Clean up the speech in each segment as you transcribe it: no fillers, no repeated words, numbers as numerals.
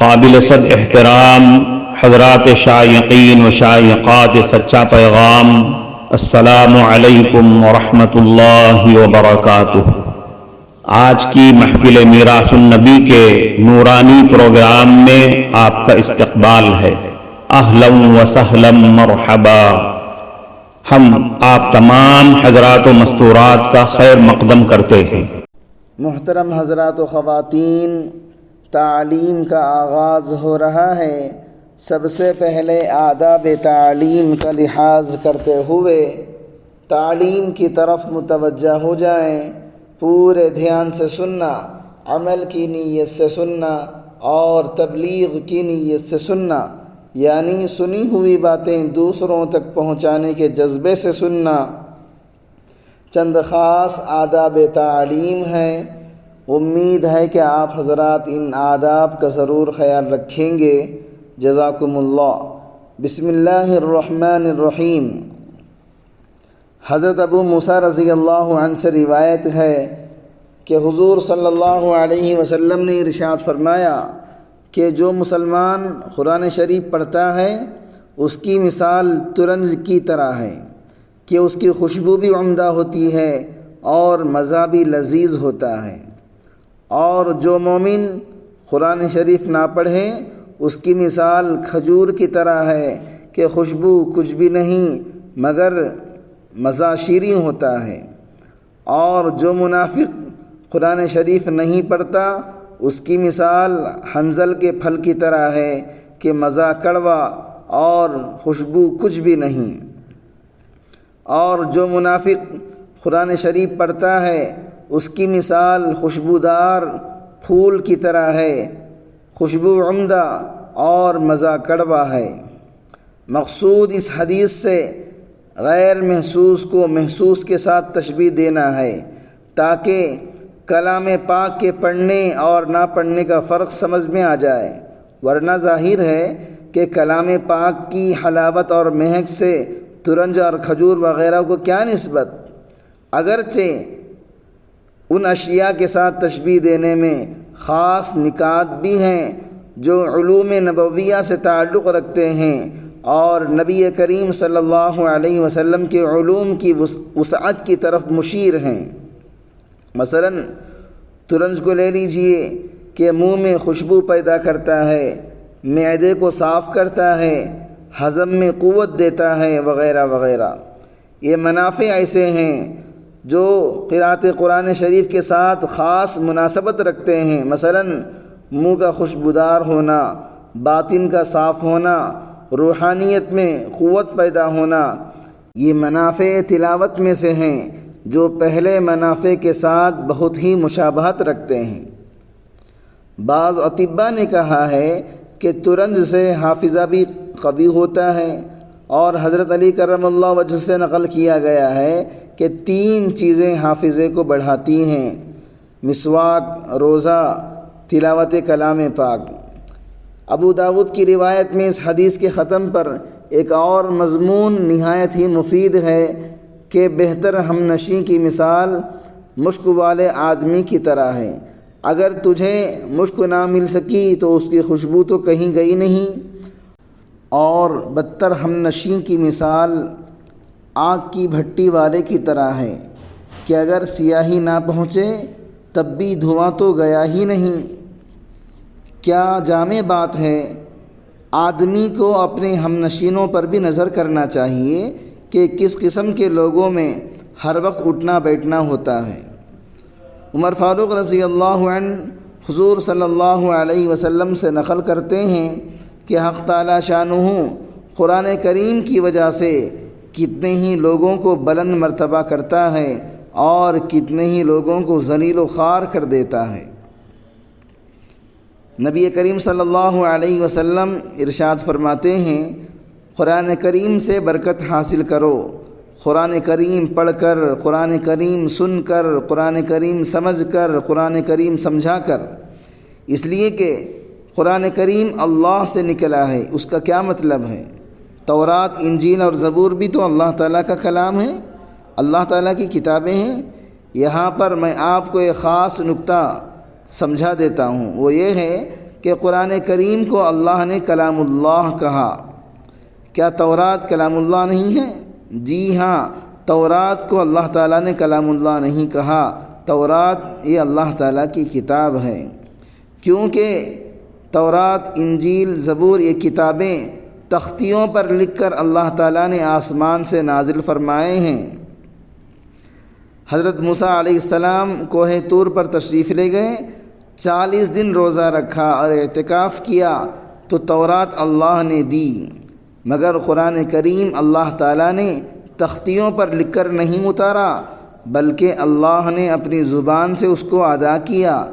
قابل صد احترام حضرات شائقین و شائقات سچا پیغام، السلام علیکم ورحمۃ اللہ وبرکاتہ۔ آج کی محفل میراث النبی کے نورانی پروگرام میں آپ کا استقبال ہے۔ اہلا و سہلا مرحبا۔ ہم آپ تمام حضرات و مستورات کا خیر مقدم کرتے ہیں۔ محترم حضرات و خواتین، تعلیم کا آغاز ہو رہا ہے۔ سب سے پہلے آداب تعلیم کا لحاظ کرتے ہوئے تعلیم کی طرف متوجہ ہو جائیں۔ پورے دھیان سے سننا، عمل کی نیت سے سننا اور تبلیغ کی نیت سے سننا، یعنی سنی ہوئی باتیں دوسروں تک پہنچانے کے جذبے سے سننا۔ چند خاص آداب تعلیم ہیں، امید ہے کہ آپ حضرات ان آداب کا ضرور خیال رکھیں گے۔ جزاکم اللہ۔ بسم اللہ الرحمن الرحیم۔ حضرت ابو موسیٰ رضی اللہ عنہ سے روایت ہے کہ حضور صلی اللہ علیہ وسلم نے ارشاد فرمایا کہ جو مسلمان قرآن شریف پڑھتا ہے اس کی مثال ترنج کی طرح ہے کہ اس کی خوشبو بھی عمدہ ہوتی ہے اور مزہ بھی لذیذ ہوتا ہے، اور جو مومن قرآن شریف نہ پڑھے اس کی مثال کھجور کی طرح ہے کہ خوشبو کچھ بھی نہیں مگر مزہ شیریں ہوتا ہے، اور جو منافق قرآن شریف نہیں پڑھتا اس کی مثال حنظل کے پھل کی طرح ہے کہ مزہ کڑوا اور خوشبو کچھ بھی نہیں، اور جو منافق قرآن شریف پڑھتا ہے اس کی مثال خوشبودار پھول کی طرح ہے، خوشبو عمدہ اور مزہ کڑوا ہے۔ مقصود اس حدیث سے غیر محسوس کو محسوس کے ساتھ تشبیہ دینا ہے تاکہ کلام پاک کے پڑھنے اور نہ پڑھنے کا فرق سمجھ میں آ جائے، ورنہ ظاہر ہے کہ کلام پاک کی حلاوت اور مہک سے ترنج اور کھجور وغیرہ کو کیا نسبت، اگرچہ ان اشیاء کے ساتھ تشبیہ دینے میں خاص نکات بھی ہیں جو علوم نبویہ سے تعلق رکھتے ہیں اور نبی کریم صلی اللہ علیہ وسلم کے علوم کی وسعت کی طرف مشیر ہیں۔ مثلا ترنج کو لے لیجئے کہ منہ میں خوشبو پیدا کرتا ہے، معدے کو صاف کرتا ہے، ہضم میں قوت دیتا ہے وغیرہ وغیرہ۔ یہ منافع ایسے ہیں جو قراءت قرآن شریف کے ساتھ خاص مناسبت رکھتے ہیں، مثلا منہ کا خوشبودار ہونا، باطن کا صاف ہونا، روحانیت میں قوت پیدا ہونا، یہ منافع تلاوت میں سے ہیں جو پہلے منافع کے ساتھ بہت ہی مشابہت رکھتے ہیں۔ بعض اطباء نے کہا ہے کہ ترنج سے حافظہ بھی قوی ہوتا ہے، اور حضرت علی کرم اللہ وجہ سے نقل کیا گیا ہے کہ 3 چیزیں حافظے کو بڑھاتی ہیں: مسواک، روزہ، تلاوت کلام پاک۔ ابو داود کی روایت میں اس حدیث کے ختم پر ایک اور مضمون نہایت ہی مفید ہے کہ بہتر ہمنشیں کی مثال مشک والے آدمی کی طرح ہے، اگر تجھے مشک نہ مل سکی تو اس کی خوشبو تو کہیں گئی نہیں، اور بدتر ہمنشیں کی مثال آگ کی بھٹی والے کی طرح ہے کہ اگر سیاہی نہ پہنچے تب بھی دھواں تو گیا ہی نہیں۔ کیا جامع بات ہے! آدمی کو اپنے ہمنشینوں پر بھی نظر کرنا چاہیے کہ کس قسم کے لوگوں میں ہر وقت اٹھنا بیٹھنا ہوتا ہے۔ عمر فاروق رضی اللہ عنہ حضور صلی اللہ علیہ وسلم سے نقل کرتے ہیں کہ حق تعالی شانہ قرآن کریم کی وجہ سے کتنے ہی لوگوں کو بلند مرتبہ کرتا ہے اور کتنے ہی لوگوں کو ذلیل و خوار کر دیتا ہے۔ نبی کریم صلی اللہ علیہ وسلم ارشاد فرماتے ہیں، قرآن کریم سے برکت حاصل کرو، قرآن کریم پڑھ کر، قرآن کریم سن کر، قرآن کریم سمجھ کر، قرآن کریم سمجھا کر، اس لیے کہ قرآن کریم اللہ سے نکلا ہے۔ اس کا کیا مطلب ہے؟ تورات، انجیل اور زبور بھی تو اللہ تعالیٰ کا کلام ہے، اللہ تعالیٰ کی کتابیں ہیں۔ یہاں پر میں آپ کو ایک خاص نکتہ سمجھا دیتا ہوں، وہ یہ ہے کہ قرآن کریم کو اللہ نے کلام اللہ کہا۔ کیا تورات کلام اللہ نہیں ہے؟ جی ہاں، تورات کو اللہ تعالیٰ نے کلام اللہ نہیں کہا، تورات یہ اللہ تعالیٰ کی کتاب ہے، کیونکہ تورات، انجیل، زبور یہ کتابیں تختیوں پر لکھ کر اللہ تعالیٰ نے آسمان سے نازل فرمائے ہیں۔ حضرت موسیٰ علیہ السلام کوہ طور پر تشریف لے گئے، 40 دن روزہ رکھا اور اعتکاف کیا تو تورات اللہ نے دی، مگر قرآن کریم اللہ تعالیٰ نے تختیوں پر لکھ کر نہیں اتارا، بلکہ اللہ نے اپنی زبان سے اس کو ادا کیا،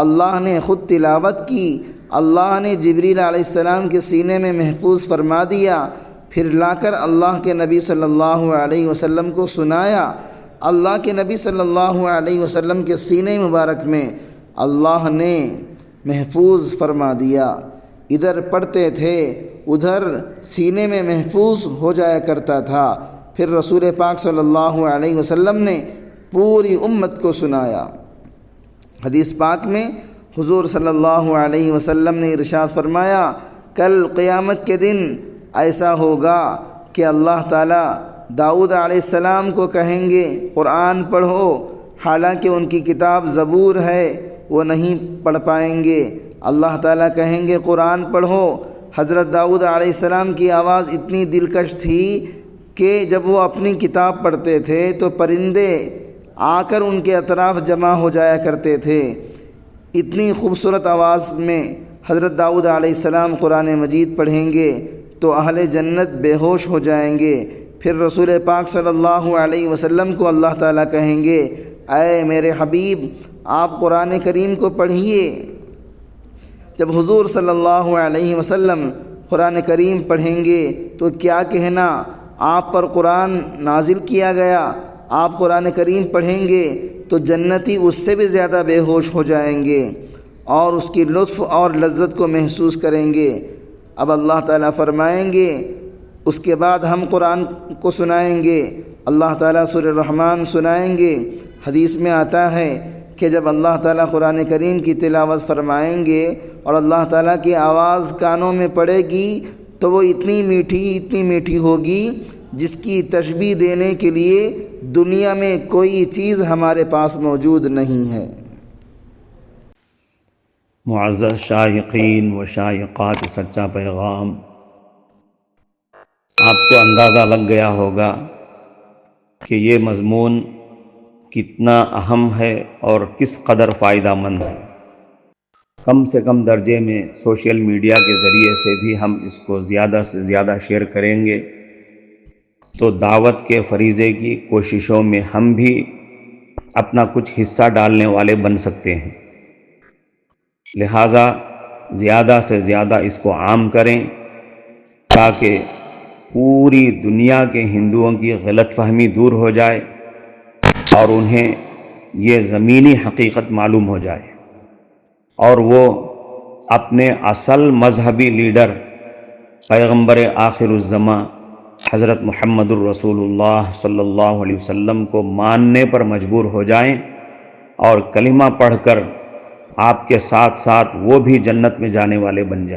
اللہ نے خود تلاوت کی، اللہ نے جبریل علیہ السلام کے سینے میں محفوظ فرما دیا، پھر لا کر اللہ کے نبی صلی اللہ علیہ وسلم کو سنایا۔ اللہ کے نبی صلی اللہ علیہ وسلم کے سینے مبارک میں اللہ نے محفوظ فرما دیا، ادھر پڑھتے تھے ادھر سینے میں محفوظ ہو جایا کرتا تھا۔ پھر رسول پاک صلی اللہ علیہ وسلم نے پوری امت کو سنایا۔ حدیث پاک میں حضور صلی اللہ علیہ وسلم نے ارشاد فرمایا، کل قیامت کے دن ایسا ہوگا کہ اللہ تعالیٰ داؤد علیہ السلام کو کہیں گے قرآن پڑھو، حالانکہ ان کی کتاب زبور ہے، وہ نہیں پڑھ پائیں گے۔ اللہ تعالیٰ کہیں گے قرآن پڑھو۔ حضرت داؤد علیہ السلام کی آواز اتنی دلکش تھی کہ جب وہ اپنی کتاب پڑھتے تھے تو پرندے آ کر ان کے اطراف جمع ہو جایا کرتے تھے۔ اتنی خوبصورت آواز میں حضرت داؤد علیہ السلام قرآن مجید پڑھیں گے تو اہل جنت بے ہوش ہو جائیں گے۔ پھر رسول پاک صلی اللہ علیہ وسلم کو اللہ تعالیٰ کہیں گے، اے میرے حبیب آپ قرآن کریم کو پڑھیے۔ جب حضور صلی اللہ علیہ وسلم قرآن کریم پڑھیں گے تو کیا کہنا، آپ پر قرآن نازل کیا گیا، آپ قرآن کریم پڑھیں گے تو جنتی اس سے بھی زیادہ بے ہوش ہو جائیں گے اور اس کی لطف اور لذت کو محسوس کریں گے۔ اب اللہ تعالیٰ فرمائیں گے اس کے بعد ہم قرآن کو سنائیں گے، اللہ تعالیٰ سورہ الرحمن سنائیں گے۔ حدیث میں آتا ہے کہ جب اللہ تعالیٰ قرآن کریم کی تلاوت فرمائیں گے اور اللہ تعالیٰ کی آواز کانوں میں پڑے گی تو وہ اتنی میٹھی ہوگی جس کی تشبیہ دینے کے لیے دنیا میں کوئی چیز ہمارے پاس موجود نہیں ہے۔ معزز شائقین و شائقات سچا پیغام، آپ کو اندازہ لگ گیا ہوگا کہ یہ مضمون کتنا اہم ہے اور کس قدر فائدہ مند ہے۔ کم سے کم درجے میں سوشل میڈیا کے ذریعے سے بھی ہم اس کو زیادہ سے زیادہ شیئر کریں گے تو دعوت کے فریضے کی کوششوں میں ہم بھی اپنا کچھ حصہ ڈالنے والے بن سکتے ہیں۔ لہٰذا زیادہ سے زیادہ اس کو عام کریں تاکہ پوری دنیا کے ہندوؤں کی غلط فہمی دور ہو جائے اور انہیں یہ زمینی حقیقت معلوم ہو جائے اور وہ اپنے اصل مذہبی لیڈر پیغمبر آخر الزماں حضرت محمد الرسول اللہ صلی اللہ علیہ وسلم کو ماننے پر مجبور ہو جائیں اور کلمہ پڑھ کر آپ کے ساتھ ساتھ وہ بھی جنت میں جانے والے بن جائیں۔